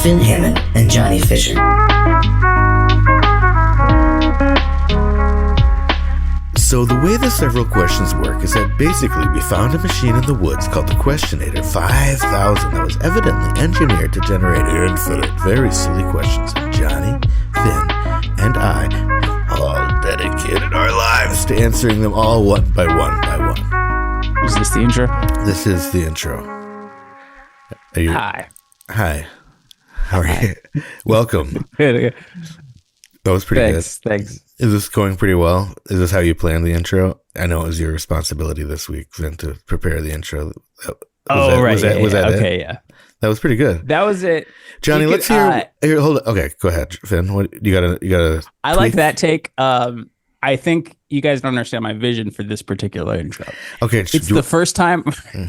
Finn Hammond, and Johnny Fisher. So the way the several questions work is that basically we found a machine in the woods called the Questioneer 5000 that was evidently engineered to generate infinite, very silly questions. And Johnny, Finn, and I all dedicated our lives to answering them all one by one by one. Is this the intro? This is the intro. Hi. Hi. How are you? Welcome. Good. That was pretty good. Thanks. Is this going pretty well? Is this how you planned the intro? I know it was your responsibility this week, Finn, to prepare the intro. Was that okay, it? yeah. That was pretty good. That was it. Johnny, let's hear. Here, hold on. Okay, go ahead, Finn. What you gotta? I like that take. I think you guys don't understand my vision for this particular intro. Okay, it's the first time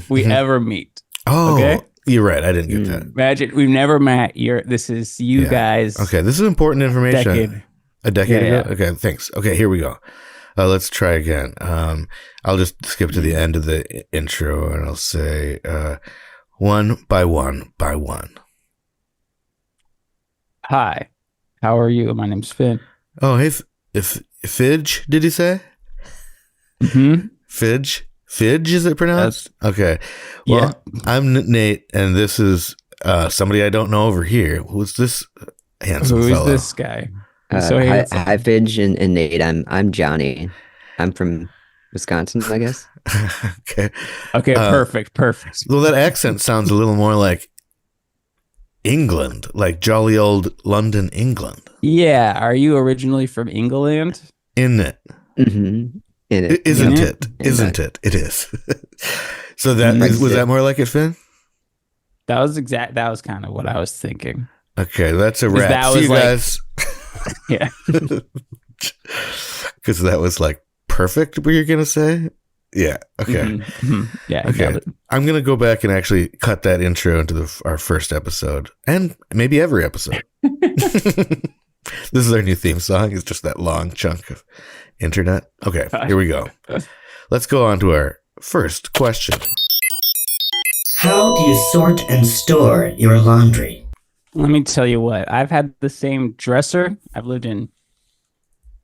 we ever meet. Oh, okay? You're right. I didn't get that. Imagine we've never met. This is you guys. Okay, this is important information. A decade ago? Yeah. Okay, thanks. Okay, here we go. Let's try again. I'll just skip to the end of the intro and I'll say one by one by one. Hi, how are you? My name's Finn. Oh, hey, Fidge, did you say? Mm-hmm. Fidge? Fidge, is it pronounced? Okay. Well, yeah. I'm Nate, and this is somebody I don't know over here. Who's this handsome fellow? Who's this guy? Hi, Fidge and Nate. I'm Johnny. I'm from Wisconsin, I guess. Okay. Perfect. Well, that accent sounds a little more like England, like jolly old London, England. Yeah. Are you originally from England? In it. Mm-hmm. In it. Isn't it? Isn't it? It is. So was that more like it, Finn? That was kind of what I was thinking. Okay, that's a wrap. See you guys. Yeah. Because that was like perfect, what you're going to say? Yeah. Okay. Mm-hmm. Yeah. Okay. I'm going to go back and actually cut that intro into our first episode and maybe every episode. This is our new theme song. It's just that long chunk of internet. Okay. Here we go. Let's go on to our first question. How do you sort and store your laundry? Let me tell you what. I've had the same dresser. I've lived in.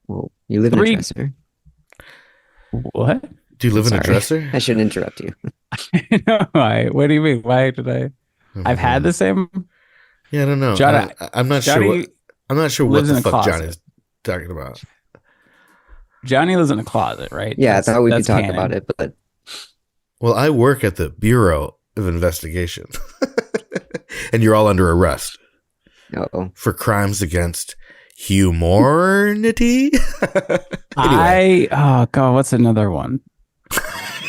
Well, you live in a dresser. What? Do you live in a dresser? I shouldn't interrupt you. No, what do you mean? Why did I? I've had the same. Yeah, I don't know. Johnny, I'm not sure. I'm not sure what the fuck Johnny's talking about. Johnny lives in a closet, right? Yeah, I thought we could talk about it, but. Well, I work at the Bureau of Investigation, and you're all under arrest. Uh-oh. For crimes against humanity. Anyway. Oh god, what's another one?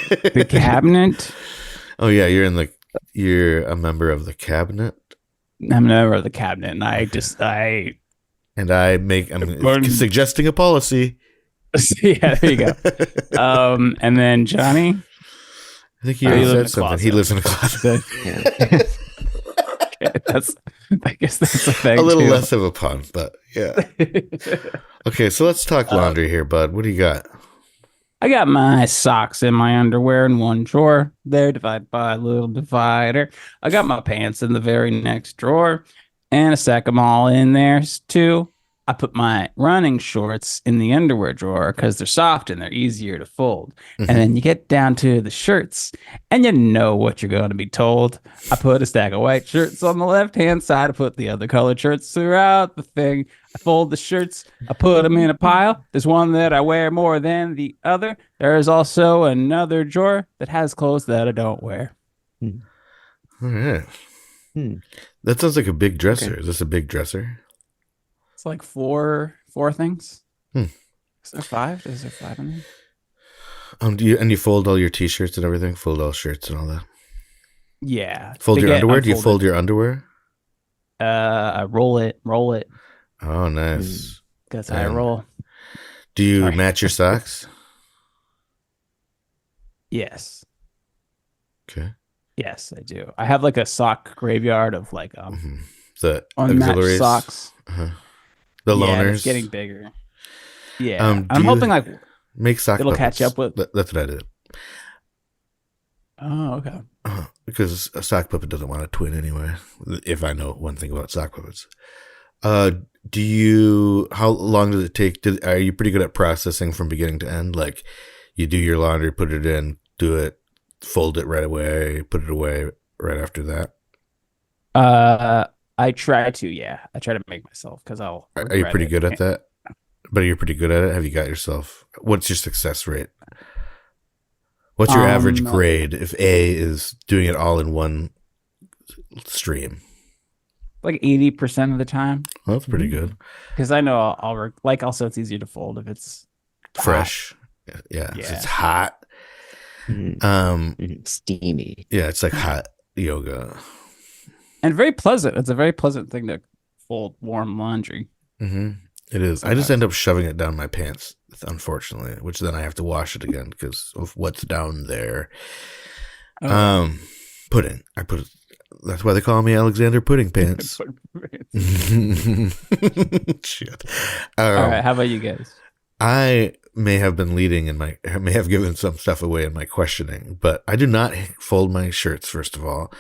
The cabinet. Oh yeah, you're a member of the cabinet. I'm a member of the cabinet, and I'm suggesting a policy. Yeah, there you go. And then Johnny. I think he said something. He lives in a closet. Yeah. I guess that's a thing. A little too. less of a pun, but yeah. Okay, so let's talk laundry here, bud. What do you got? I got my socks and my underwear in one drawer. They're divided by a little divider. I got my pants in the very next drawer, and I stack them all in there too. I put my running shorts in the underwear drawer because they're soft and they're easier to fold. Mm-hmm. And then you get down to the shirts and you know what you're going to be told. I put a stack of white shirts on the left-hand side. I put the other colored shirts throughout the thing. I fold the shirts. I put them in a pile. There's one that I wear more than the other. There is also another drawer that has clothes that I don't wear. All right. That sounds like a big dresser. Okay. Is this a big dresser? It's like four things. Is there five? Is there five in there? Do you fold all your t-shirts and everything? Fold all shirts and all that? Yeah. Fold your underwear? Do you fold your underwear? I roll it. Oh, nice. That's how I roll. Do you match your socks? Yes. Okay. Yes, I do. I have like a sock graveyard of like the unmatched auxiliaries socks. The loners. It's getting bigger. Yeah. I'm hoping like make sock it'll puppets. catch up with. That's what I did. Oh, okay. Because a sock puppet doesn't want a twin anyway. If I know one thing about sock puppets. How long does it take? Are you pretty good at processing from beginning to end? Like, you do your laundry, put it in, do it, fold it right away, put it away right after that. I try to, yeah. I try to make myself because I'll Are you regret pretty it. good at that? But you're pretty good at it. Have you got yourself? What's your success rate? What's your average grade if A is doing it all in one stream? Like 80% of the time. Well, that's pretty good. Because I know like also it's easier to fold if it's Fresh. Yeah. Yeah. So it's hot. Steamy. Yeah, it's like hot yoga. and very pleasant. It's a very pleasant thing to fold warm laundry. Mm-hmm. It is. I just end up shoving it down my pants, unfortunately, which then I have to wash it again because of what's down there. Pudding. That's why they call me Alexander Pudding Pants. Shit. All right, how about you guys? I may have been I may have given some stuff away in my questioning, but I do not fold my shirts, first of all.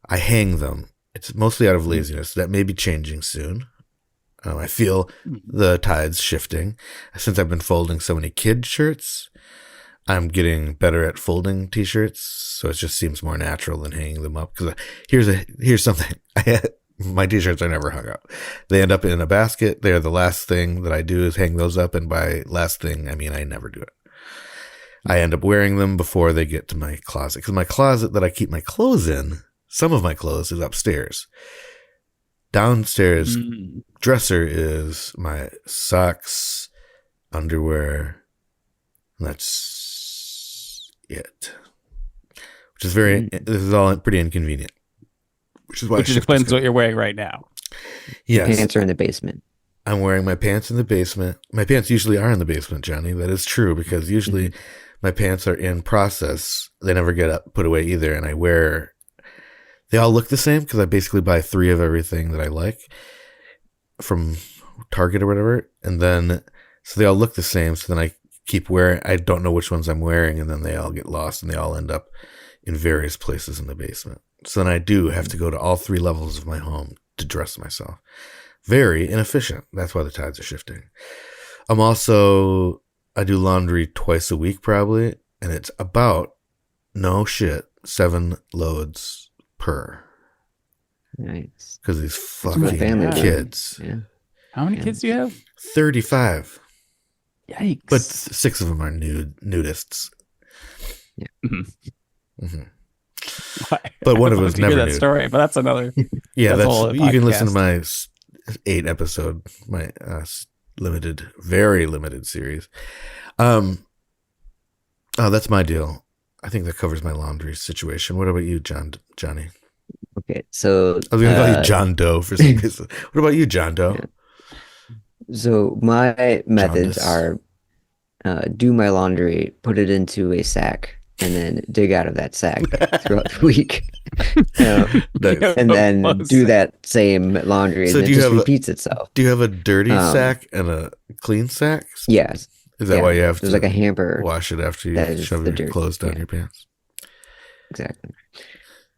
I hang them. It's mostly out of laziness. That may be changing soon. I feel the tides shifting. Since I've been folding so many kid shirts, I'm getting better at folding t-shirts, so it just seems more natural than hanging them up. Because here's something. My t-shirts are never hung up. They end up in a basket. They're the last thing that I do is hang those up, and by last thing, I mean I never do it. I end up wearing them before they get to my closet. Because my closet that I keep my clothes in, some of my clothes, is upstairs. Downstairs dresser is my socks, underwear, and that's it. Which is this is all pretty inconvenient. Which explains what you're wearing right now. Yes. Pants are in the basement. I'm wearing my pants in the basement. My pants usually are in the basement, Johnny. That is true because usually my pants are in process. They never get put away either, and they all look the same because I basically buy 3 of everything that I like from Target or whatever. And then, so they all look the same. So then I keep wearing, I don't know which ones I'm wearing. And then they all get lost and they all end up in various places in the basement. So then I do have to go to all 3 levels of my home to dress myself. Very inefficient. That's why the tides are shifting. I do laundry twice a week probably. And it's about, no shit, 7 loads per. Nice. Because these That's what fucking family kids. Yeah. How many kids do you have? 35. Yikes. But 6 of them are nudists. Yeah. Mm-hmm. But one of them is never that nude. story, but that's another. Yeah, that's a whole you can listen to podcast. my 8 episode, my very limited series. That's my deal. I think that covers my laundry situation. What about you, Johnny? Okay, so I was going to call you John Doe for some reason. What about you, John Doe? Yeah. So my methods are do my laundry, put it into a sack, and then dig out of that sack throughout the week. And then do that same laundry, and it just repeats itself. Do you have a dirty sack and a clean sack? Yes. Is that why you have There's to like a hamper wash it after you shove your clothes down your pants? Exactly.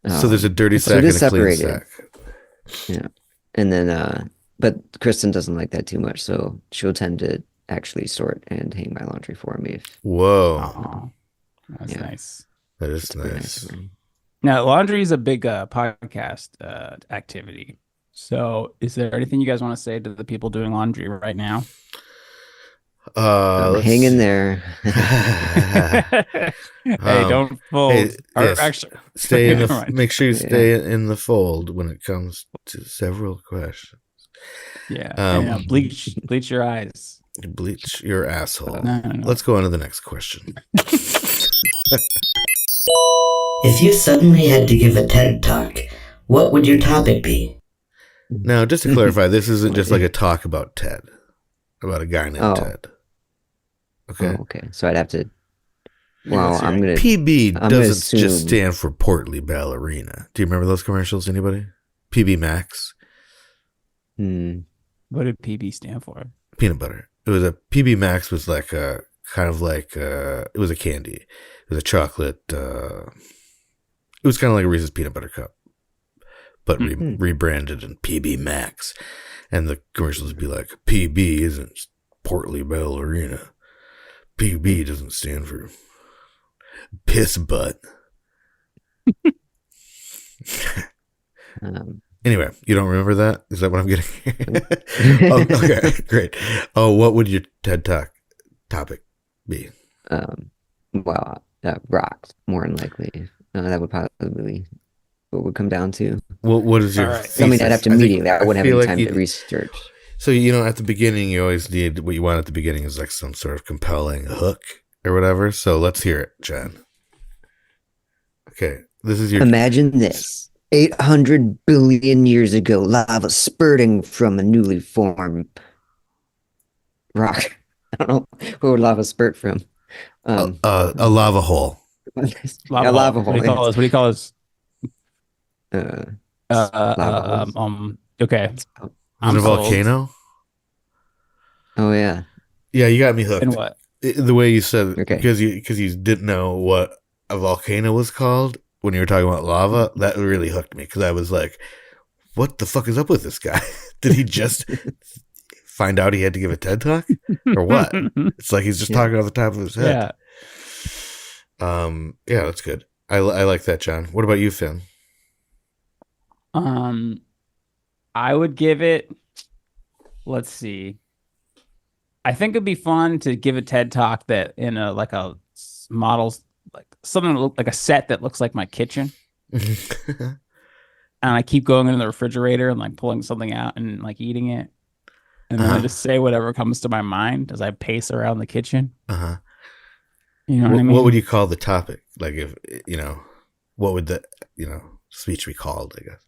So there's a dirty sack and a clean sack. Yeah. And then, but Kristen doesn't like that too much, so she'll tend to actually sort and hang my laundry for me. Whoa. That's nice. That is nice. Now, laundry is a big podcast activity. So is there anything you guys want to say to the people doing laundry right now? Hang in there. Hey, don't fold. Hey, yes. Actually, stay in the. Make sure you stay in the fold when it comes to several questions. Yeah. Bleach your eyes. Bleach your asshole. No. Let's go on to the next question. If you suddenly had to give a TED Talk, what would your topic be? Now, just to clarify, this isn't just like a talk about Ted, about a guy named Ted. Okay. Okay. So I'd have to. Well, I'm gonna. PB doesn't just stand for Portly Ballerina. Do you remember those commercials? Anybody? PB Max. What did PB stand for? Peanut butter. It was a PB Max was like a kind of like it was a candy. It was a chocolate It was kind of like a Reese's Peanut Butter Cup, but Mhm. rebranded in PB Max. And the commercials would be like, PB isn't portly ballerina. PB doesn't stand for piss butt. Anyway, you don't remember that? Is that what I'm getting? Oh, okay, great. Oh, what would your TED Talk topic be? Well, rocks, more than likely. That would probably be what would come down to. What is your All right. Something I'd have to meeting that I wouldn't have feel any like time to research. So, at the beginning, you always need, what you want at the beginning is like some sort of compelling hook or whatever. So let's hear it, Jen. Okay, this is your... Imagine this. 800 billion years ago, lava spurting from a newly formed rock. I don't know. Where would lava spurt from? a lava hole. Lava hole. What do you call this? Lava holes. Okay. Is it I'm a sold. volcano? Oh, yeah. Yeah, you got me hooked. And what? The way you said it, Okay. because you didn't know what a volcano was called when you were talking about lava, that really hooked me, because I was like, what the fuck is up with this guy? Did he just find out he had to give a TED Talk? Or what? It's like he's just talking off the top of his head. Yeah. Yeah, that's good. I like that, John. What about you, Finn? I would give it, let's see. I think it'd be fun to give a TED Talk that in a models, like something that look like a set that looks like my kitchen. And I keep going into the refrigerator and like pulling something out and like eating it. And then I just say whatever comes to my mind as I pace around the kitchen. Uh-huh. You know what I mean? What would you call the topic? Like, if, what would the, speech be called, I guess?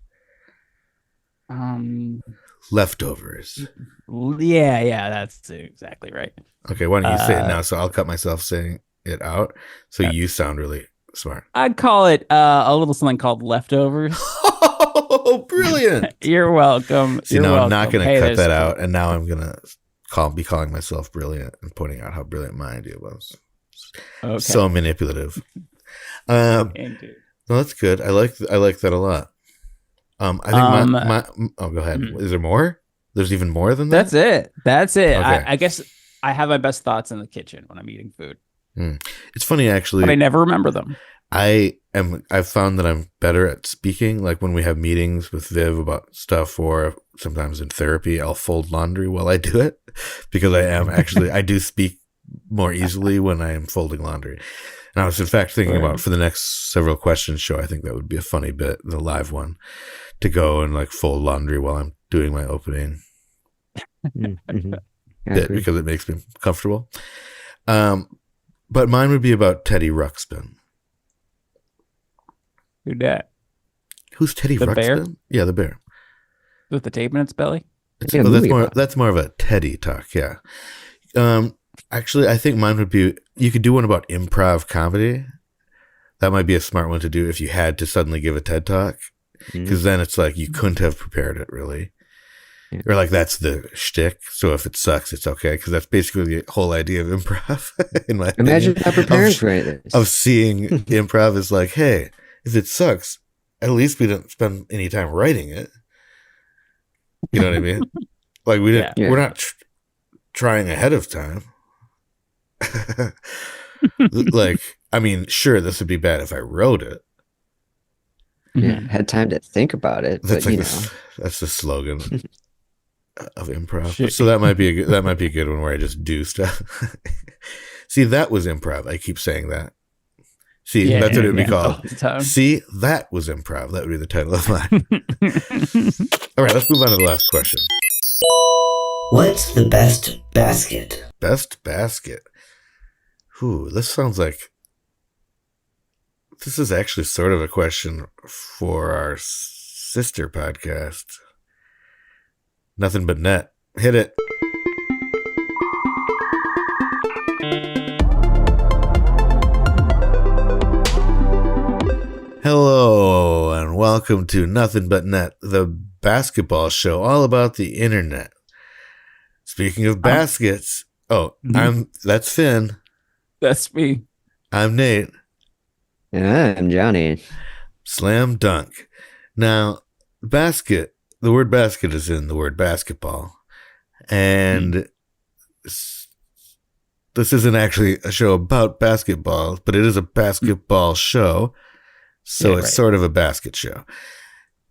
Leftovers. Yeah, that's exactly right. Okay, why don't you say it now, so I'll cut myself saying it out, so you sound really smart. I'd call it a little something called Leftovers. Oh, brilliant! You're welcome. See, now I'm not going to cut that out, and now I'm going to be calling myself brilliant and pointing out how brilliant my idea was. Okay. So manipulative. No, that's good. I like that a lot. I think oh, go ahead. Is there more? There's even more than that? That's it. Okay. I guess I have my best thoughts in the kitchen when I'm eating food. It's funny, actually. But I never remember them. I've found that I'm better at speaking. Like when we have meetings with Viv about stuff, or sometimes in therapy, I'll fold laundry while I do it, because I do speak more easily when I am folding laundry. And I was in fact thinking about, for the next several questions show, I think that would be a funny bit, the live one, to go and like fold laundry while I'm doing my opening bit, because it makes me comfortable. But mine would be about Teddy Ruxpin. Who's that? Who's Teddy Ruxpin? Bear? Yeah, the bear. With the tape in its belly? That's more of a Teddy talk, yeah. Actually, I think mine would be, you could do one about improv comedy. That might be a smart one to do if you had to suddenly give a TED Talk, because then it's like you couldn't have prepared it, really. Yeah. Or like that's the shtick. So if it sucks, it's okay, because that's basically the whole idea of improv. In my Imagine opinion, not preparing for it. Of seeing improv is like, hey, if it sucks, at least we didn't spend any time writing it. You know what I mean? Like we didn't. Yeah. We're not trying ahead of time. Like, I mean, sure, this would be bad if I wrote it. Yeah, had time to think about it. That's but, that's the slogan of improv. Shit. So that might be a good one where I just do stuff. See, that was improv. I keep saying that. See, that's what it would be called. See, that was improv. That would be the title of mine. All right, let's move on to the last question. What's the best basket? Best basket. Ooh, this sounds like this is actually sort of a question for our sister podcast. Nothing But Net. Hit it. Hello, and welcome to Nothing But Net, the basketball show all about the internet. Speaking of baskets, that's Finn. That's me. I'm Nate. And I'm Johnny. Slam dunk. Now, basket, the word basket is in the word basketball. And this isn't actually a show about basketball, but it is a basketball show. So it's sort of a basket show.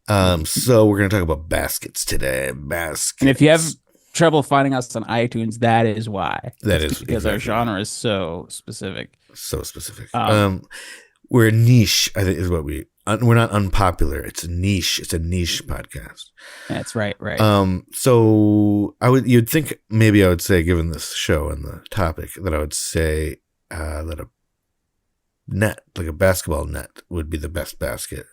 So we're going to talk about baskets today. Baskets. And if you have trouble finding us on iTunes, that is why. That is because our genre is so specific. So specific. We're a niche, I think, is what we're not unpopular. It's a niche. It's a niche podcast. That's right. So you'd think maybe I would say, given this show and the topic, that I would say that a net, like a basketball net, would be the best basket.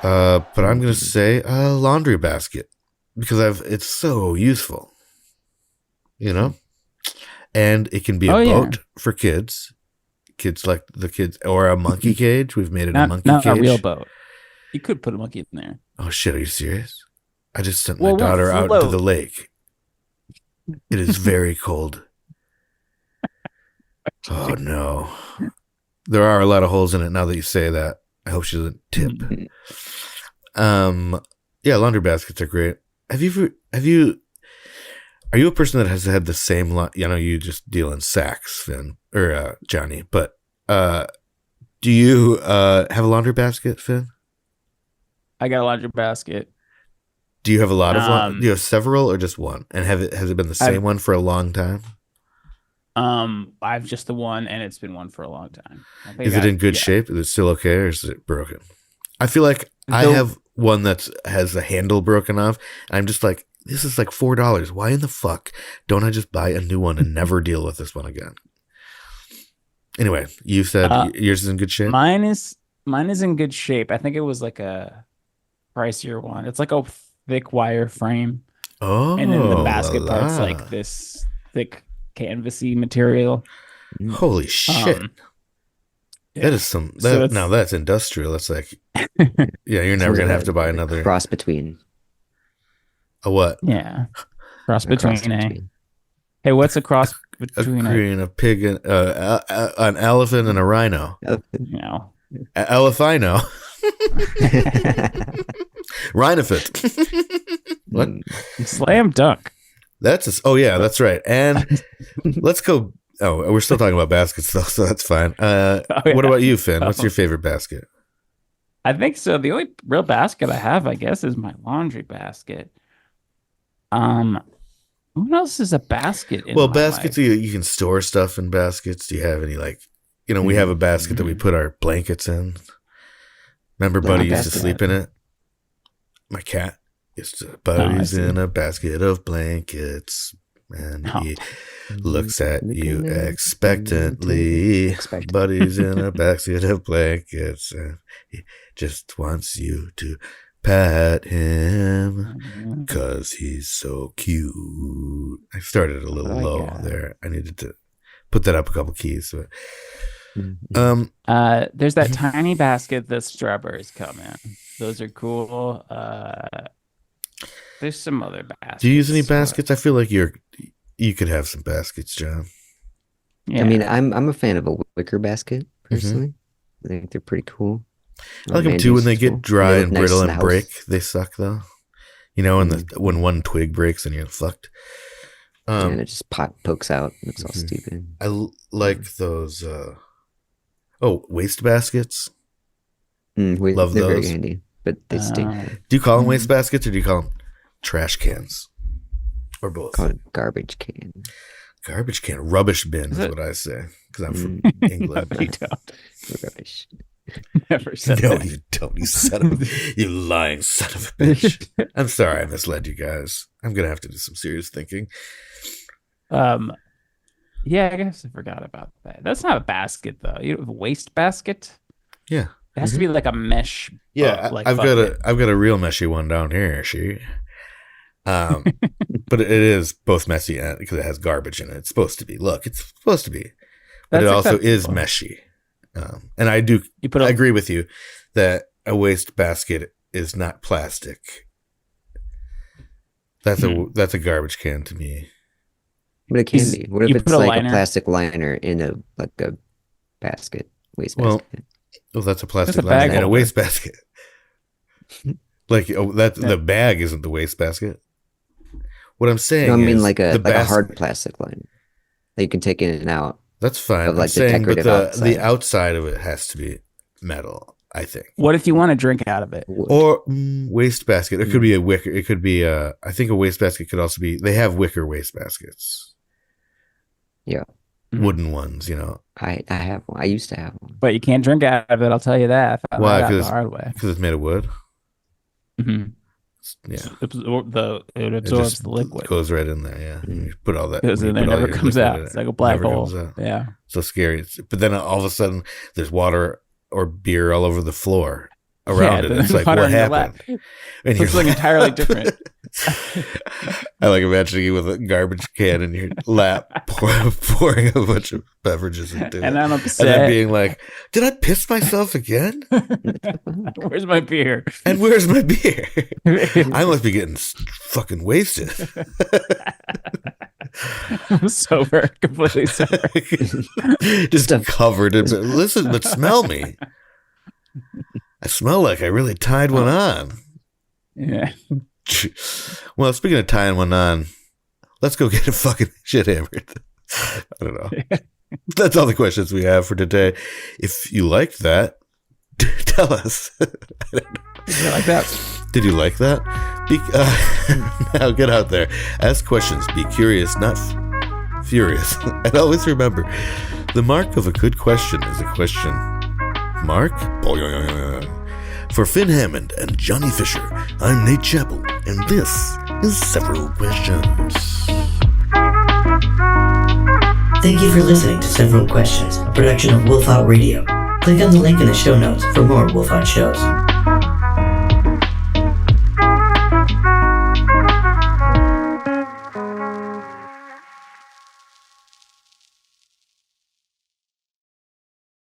But I'm going to say a laundry basket because it's so useful, you know, and it can be a boat for kids like the kids, or a monkey cage. We've made it a monkey cage. Not a real boat. You could put a monkey in there. Oh shit. Are you serious? I just sent my daughter out to the lake. It is very cold. Oh no. There are a lot of holes in it now that you say that. I hope she doesn't tip. Laundry baskets are great. Are you a person that has had the same you just deal in sacks, Finn, or Johnny, but do you have a laundry basket, Finn? I got a laundry basket. Do you have a lot of do you have several or just one? And has it been the same one for a long time? I've just the one, and it's been one for a long time. Is it in good shape? Is it still okay, or is it broken? I feel like I have one that has the handle broken off. I'm just like, this is like $4. Why in the fuck don't I just buy a new one and never deal with this one again? Anyway, you said yours is in good shape? Mine is in good shape. I think it was like a pricier one. It's like a thick wire frame. Oh, and then the basket part's like this thick canvasy material. Holy shit. That is now that's industrial. That's like, you're never going to have to buy another. Cross between. A what? Yeah. Cross between. Hey, what's a cross between a pig and an elephant and a rhino? Elephino. Rhinofit. What? Slam dunk. That's right. And let's go. Oh, we're still talking about baskets though, so that's fine. What about you, Finn? What's your favorite basket? I think so. The only real basket I have, I guess, is my laundry basket. What else is a basket in my baskets, life? You can store stuff in baskets. Do you have any, we have a basket that we put our blankets in. Remember Buddy used to sleep in it? My cat used to. Buddy's in a basket of blankets. And he looks at you expectantly. Buddy's in a basket of blankets. And he just wants you to pat him because he's so cute. I started a little low there. I needed to put that up a couple keys. But, there's that tiny basket that strawberries come in. Those are cool. There's some other baskets. Do you use any baskets? I feel like you could have some baskets, John. Yeah. I mean, I'm a fan of a wicker basket personally. I think they're pretty cool. I like them too when they get dry and brittle and break. They suck though. When one twig breaks and you're fucked. And it just pokes out. It's all stupid. I like those. Waste baskets. Love they're those. very handy, but they stink. Do you call them waste baskets or do you call them trash cans? Or both? Call it garbage can. Garbage can. Rubbish bin is what I say because I'm from England. You don't. Rubbish. Never said No, that. you don't. You lying son of a bitch. I'm sorry I misled you guys. I'm going to have to do some serious thinking. Yeah, I guess I forgot about that. That's not a basket though. You have a waste basket? Yeah. It has to be like a mesh. Yeah, I've got a real meshy one down here, but it is both messy and because it has garbage in it. It's supposed to be. Look, it's supposed to be. But it also is meshy. And I agree with you that a waste basket is not plastic. That's a garbage can to me. But it can be. What if it's like a plastic liner in a wastebasket. Well, that's a plastic That's a bag and a holder. wastebasket. Like the bag isn't the wastebasket. What I'm saying No, I mean is like a the hard plastic liner that you can take in and out. That's fine. Of, like, I'm the saying, but decorative the outside. outside of it has to be metal, I think. What if you want to drink out of it? Wood. Or wastebasket. It could be a wicker. It could be I think a wastebasket could also be. They have wicker wastebaskets. Yeah. Wooden ones, you know. I have one. I used to have one. But you can't drink out of it. I'll tell you that. I found Why? that out the 'Cause- hard way. Because it's made of wood. Mm-hmm. Yeah. It It absorbs just the liquid. goes right in there. Yeah. You put all that. Goes you in there, put all never your comes liquid out. in It's it, like a black never hole. comes out. Yeah. So scary. But then all of a sudden, there's water or beer all over the floor around it. then It's like, water what in your lap. happened? And So it's like entirely different. I like imagining you with a garbage can in your lap, pouring a bunch of beverages into And it. I'm And upset. then being like, did I piss myself again? Where's my beer? And where's my beer? I must be getting fucking wasted. I'm sober, completely sober. Just covered in. Listen, but smell me. I smell like I really tied one on. Yeah. Well, speaking of tying one on, let's go get a fucking shit hammered. I don't know. That's all the questions we have for today. If you like that, tell us. You like that? Did you like that? Now get out there. Ask questions. Be curious, not furious. And always remember, the mark of a good question is a question mark. For Finn Hammond and Johnny Fisher, I'm Nate Chappell, and this is Several Questions. Thank you for listening to Several Questions, a production of Wolfout Radio. Click on the link in the show notes for more Wolfout shows.